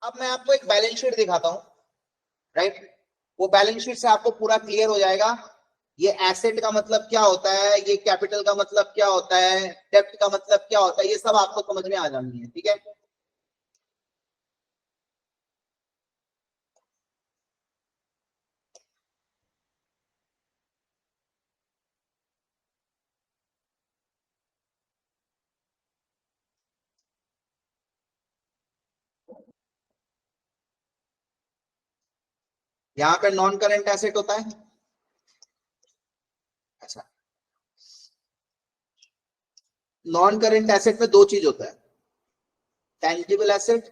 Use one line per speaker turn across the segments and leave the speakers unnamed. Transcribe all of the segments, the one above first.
अब मैं आपको एक बैलेंस शीट दिखाता हूं, राइट। वो बैलेंस शीट से आपको पूरा क्लियर हो जाएगा ये एसेट का मतलब क्या होता है, ये कैपिटल का मतलब क्या होता है, डेब्ट का मतलब क्या होता है, ये सब आपको समझ में आ जानी है, ठीक है। यहां पे नॉन करेंट एसेट होता है। अच्छा, नॉन करेंट एसेट में दो चीज होता है, टेंजिबल एसेट,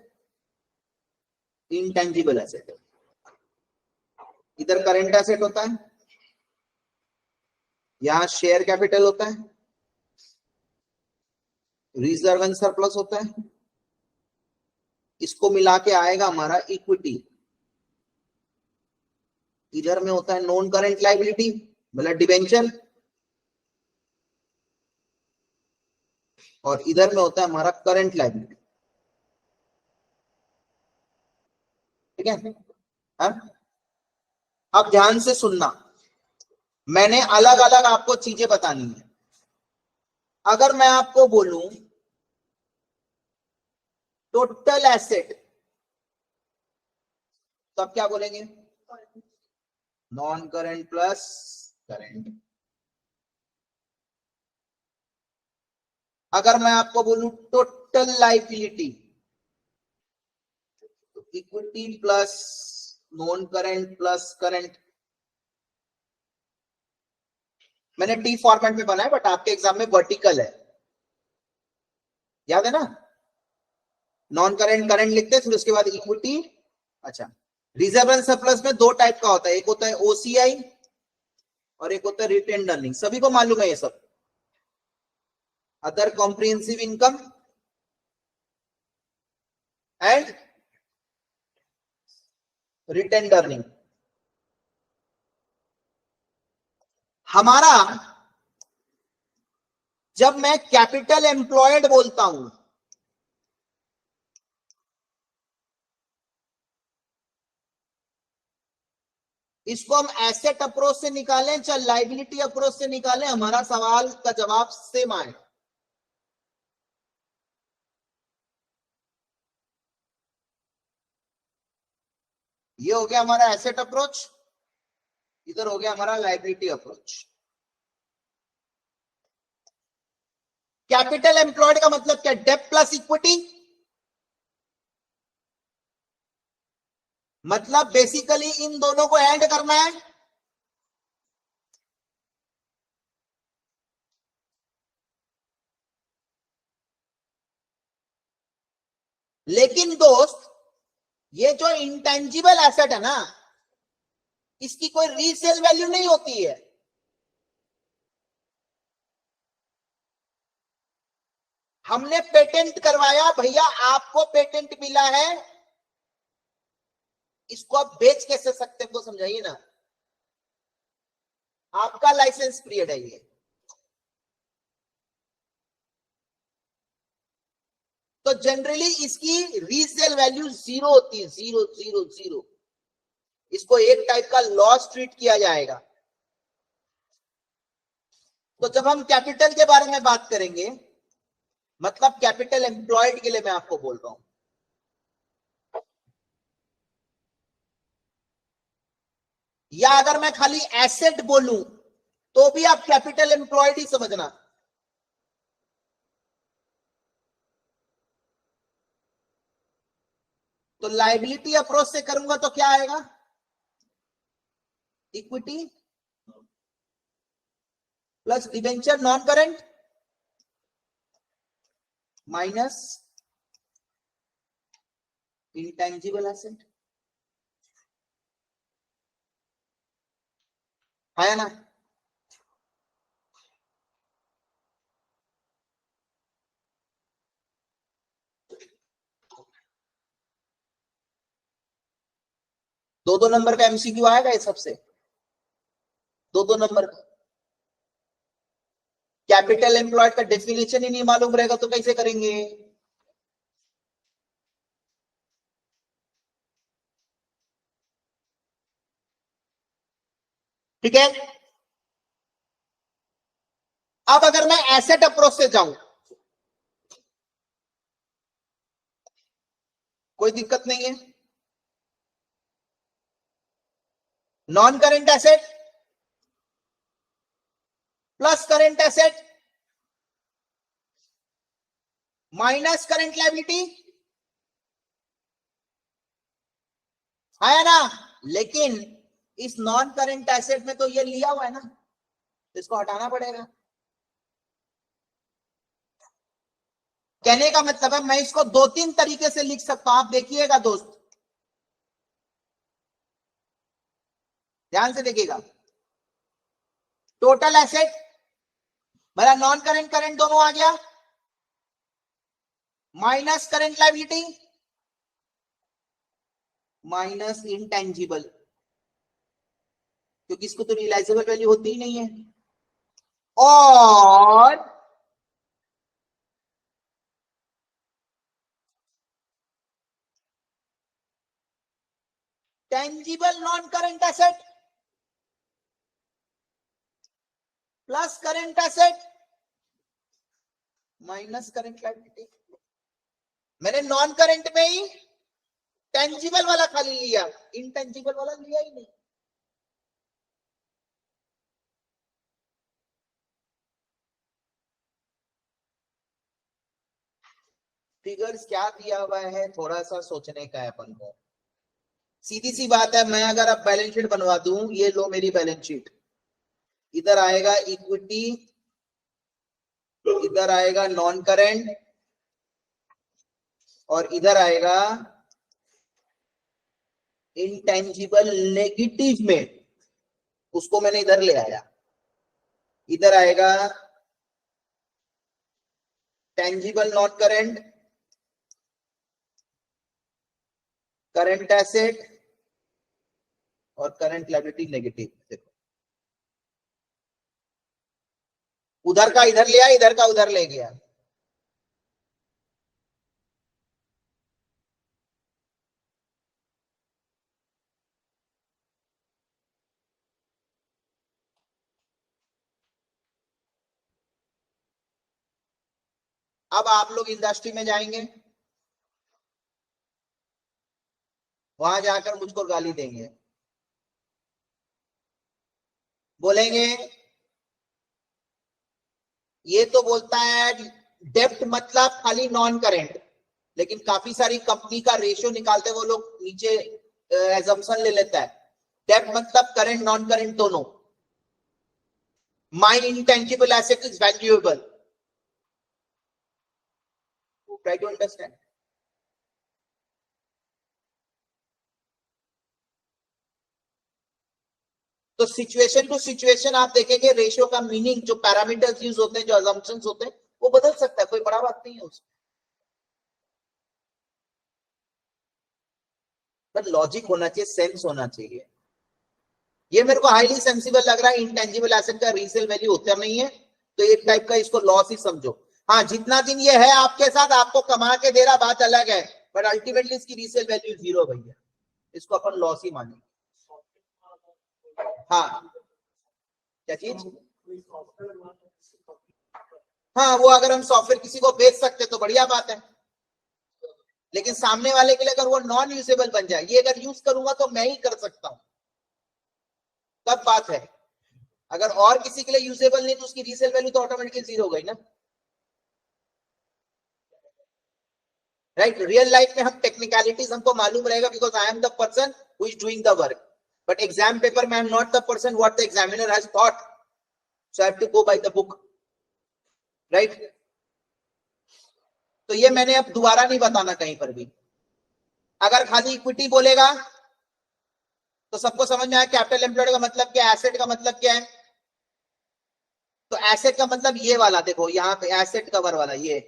इनटेंजिबल एसेट। इधर करेंट एसेट होता है, यहां शेयर कैपिटल होता है, रिजर्व एंड सरप्लस होता है, इसको मिला के आएगा हमारा इक्विटी। इधर में होता है नॉन करेंट लाइबिलिटी मतलब डिबेंचर, और इधर में होता है हमारा करंट लाइबिलिटी, ठीक है। हाँ? अब ध्यान से सुनना, मैंने अलग अलग आपको चीजें बतानी है। अगर मैं आपको बोलूं टोटल एसेट, तो आप क्या बोलेंगे? Non current plus current. अगर मैं आपको बोलूं टोटल लाइबिलिटी, तो equity plus non current plus current. मैंने टी फॉर्मेट में बनाया, बट आपके एग्जाम में वर्टिकल है, याद है ना। नॉन करंट करंट लिखते हैं, फिर उसके बाद इक्विटी। अच्छा, रिजर्व एंड सरप्लस में दो टाइप का होता है, एक होता है ओसीआई और एक होता है रिटेन्ड अर्निंग, सभी को मालूम है ये सब। Other comprehensive income and retained earning. हमारा जब मैं कैपिटल एम्प्लॉयड बोलता हूं, इसको हम एसेट अप्रोच से निकालें चाहे लाइबिलिटी अप्रोच से निकालें, हमारा सवाल का जवाब सेम आए। ये हो गया हमारा एसेट अप्रोच, इधर हो गया हमारा लाइबिलिटी अप्रोच। कैपिटल एम्प्लॉयड का मतलब क्या? डेब्ट प्लस इक्विटी। मतलब बेसिकली इन दोनों को ऐड करना है। लेकिन दोस्त, ये जो इंटेंजिबल एसेट है ना, इसकी कोई रीसेल वैल्यू नहीं होती है। हमने पेटेंट करवाया भैया, आपको पेटेंट मिला है, इसको आप बेच कैसे सकते हैं, तो समझाइए ना। आपका लाइसेंस पीरियड है ये, तो जनरली इसकी रीसेल वैल्यू जीरो होती है, जीरो जीरो जीरो। इसको एक टाइप का लॉस ट्रीट किया जाएगा। तो जब हम कैपिटल के बारे में बात करेंगे, मतलब कैपिटल एम्प्लॉयड के लिए मैं आपको बोल रहा हूं, या अगर मैं खाली एसेट बोलूं तो भी आप कैपिटल एम्प्लॉयड ही समझना। तो लाइबिलिटी अप्रोच से करूंगा तो क्या आएगा? Equity plus debenture non current minus intangible asset, है ना। दो दो नंबर का एमसीक्यू आएगा ये सबसे, दो दो नंबर का। कैपिटल एम्प्लॉयड का डेफिनेशन ही नहीं मालूम रहेगा तो कैसे करेंगे? ठीक है। अब अगर मैं एसेट अप्रोच से जाऊं, कोई दिक्कत नहीं है। Non current asset plus current asset minus current liability, आया ना। लेकिन इस नॉन करेंट एसेट में तो ये लिया हुआ है ना, इसको हटाना पड़ेगा। कहने का मतलब है मैं इसको दो तीन तरीके से लिख सकता हूं, आप देखिएगा दोस्त, ध्यान से देखिएगा। टोटल एसेट मेरा नॉन करेंट करेंट दोनों आ गया, minus current liability minus intangible, क्योंकि इसको तो रियलाइजेबल वैल्यू होती ही नहीं है, और tangible non current asset plus current asset minus current liability. मैंने नॉन करेंट में ही टेंजिबल वाला खाली लिया, इंटेंजिबल वाला लिया ही नहीं। फिगर्स क्या दिया हुआ है, थोड़ा सा सोचने का है अपन को। सीधी सी बात है, मैं अगर अब बैलेंस शीट बनवा दूं, ये लो मेरी बैलेंस शीट, इधर आएगा इक्विटी, इधर आएगा नॉन करेंट, और इधर आएगा इंटेंजिबल नेगेटिव में, उसको मैंने इधर ले आया। इधर आएगा tangible non current, current asset और करंट लायबिलिटी नेगेटिव। देखो उधर का इधर ले आया, इधर का उधर ले गया। अब आप लोग इंडस्ट्री में जाएंगे, वहां जाकर मुझको गाली देंगे, बोलेंगे ये तो बोलता है डेप्ट मतलब खाली नॉन करेंट, लेकिन काफी सारी कंपनी का रेशियो निकालते वो लोग नीचे एजम्पशन ले लेता है, डेप्ट मतलब करेंट नॉन करेंट दोनों। My intangible asset is valuable, try to understand. तो सिचुएशन टू सिचुएशन आप देखेंगे रेशियो का मीनिंग, जो पैरामीटर्स यूज होते हैं, जो अजम्पशंस होते हैं, वो बदल सकता है, कोई बड़ा बात नहीं है उसमें। पर लॉजिक होना चाहिए, सेंस होना चाहिए। ये मेरे को हाईली सेंसिबल लग रहा है, इंटेंजिबल एसेट का रीसेल वैल्यू होता नहीं है, तो एक टाइप का इसको लॉस ही समझो। हाँ, जितना दिन ये है आपके साथ, आपको कमा के दे रहा, बात अलग है, बट अल्टीमेटली इसकी रीसेल वैल्यू जीरो भैया, इसको अपन लॉस ही मानेंगे। हाँ, क्या चीज? हाँ, वो अगर हम सॉफ्टवेयर किसी को बेच सकते तो बढ़िया बात है, लेकिन सामने वाले के लिए अगर वो नॉन यूजेबल बन जाए, ये अगर यूज करूंगा तो मैं ही कर सकता हूं, तब बात है। अगर और किसी के लिए यूजेबल नहीं तो उसकी रीसेल वैल्यू तो ऑटोमेटिकली जीरो हो गई ना, राइट। रियल लाइफ में हम टेक्निकलिटीज हमको मालूम रहेगा, because I am the person who is doing the work, but exam paper में I am not the person what the examiner has thought, so I have to go by the book, right. तो ये मैंने अब दोबारा नहीं बताना कहीं पर भी। अगर खाली इक्विटी बोलेगा तो सबको समझ में आया कैपिटल एम्प्लॉयड का मतलब क्या है, एसेट का मतलब क्या है। तो एसेट का मतलब ये वाला देखो, यहाँ पे एसेट कवर वाला ये,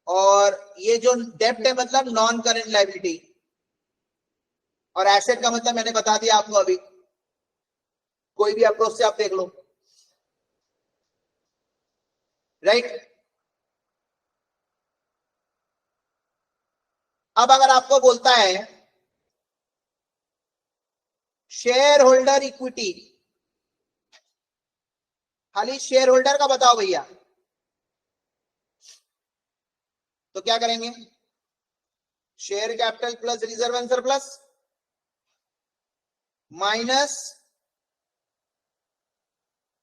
और ये जो डेब्ट है मतलब नॉन करेंट लायबिलिटी, और एसेट का मतलब मैंने बता दिया आपको अभी, कोई भी अप्रोच से आप देख लो, राइट। अब अगर आपको बोलता है शेयर होल्डर इक्विटी, खाली शेयर होल्डर का बताओ भैया, तो क्या करेंगे? Share capital plus reserve and surplus minus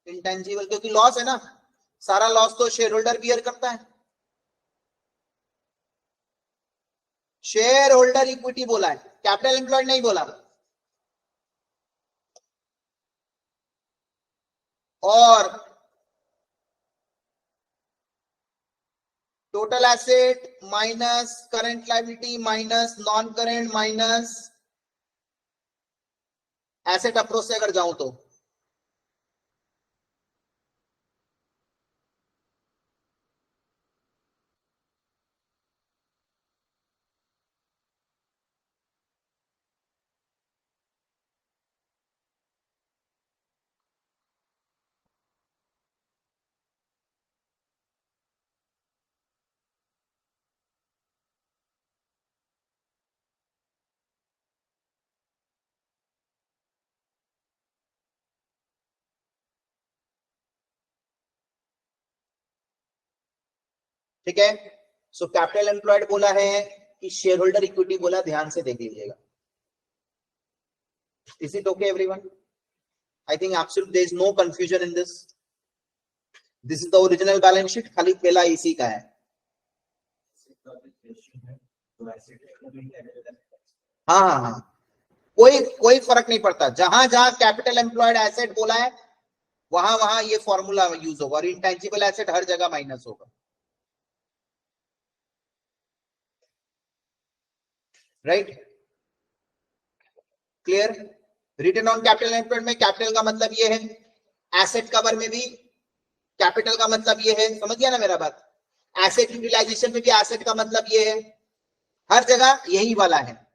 intangible, क्योंकि लॉस है ना, सारा लॉस तो शेयर होल्डर बियर करता है। शेयर होल्डर इक्विटी बोला है, कैपिटल एम्प्लॉयड नहीं बोला। और total asset minus current liability minus non current minus asset approach से अगर जाऊं तो ठीक है। सो कैपिटल एम्प्लॉयड बोला है कि शेयर होल्डर इक्विटी बोला, ध्यान से देख लीजिएगा। Is it okay everyone? I think absolute there is no confusion in this. This is the original balance sheet, खाली पहला इसी का है। हाँ हाँ हाँ, कोई फर्क नहीं पड़ता, जहां जहां कैपिटल एम्प्लॉयड एसेट बोला है वहां वहां ये फॉर्मूला यूज होगा, और इंटेंजिबल एसेट हर जगह माइनस होगा। Right, clear? Return on capital employed में कैपिटल का मतलब ये है, एसेट कवर में भी कैपिटल का मतलब ये है, समझ गया ना मेरा बात? एसेट यूटिलाइजेशन में भी एसेट का मतलब ये है, हर जगह यही वाला है।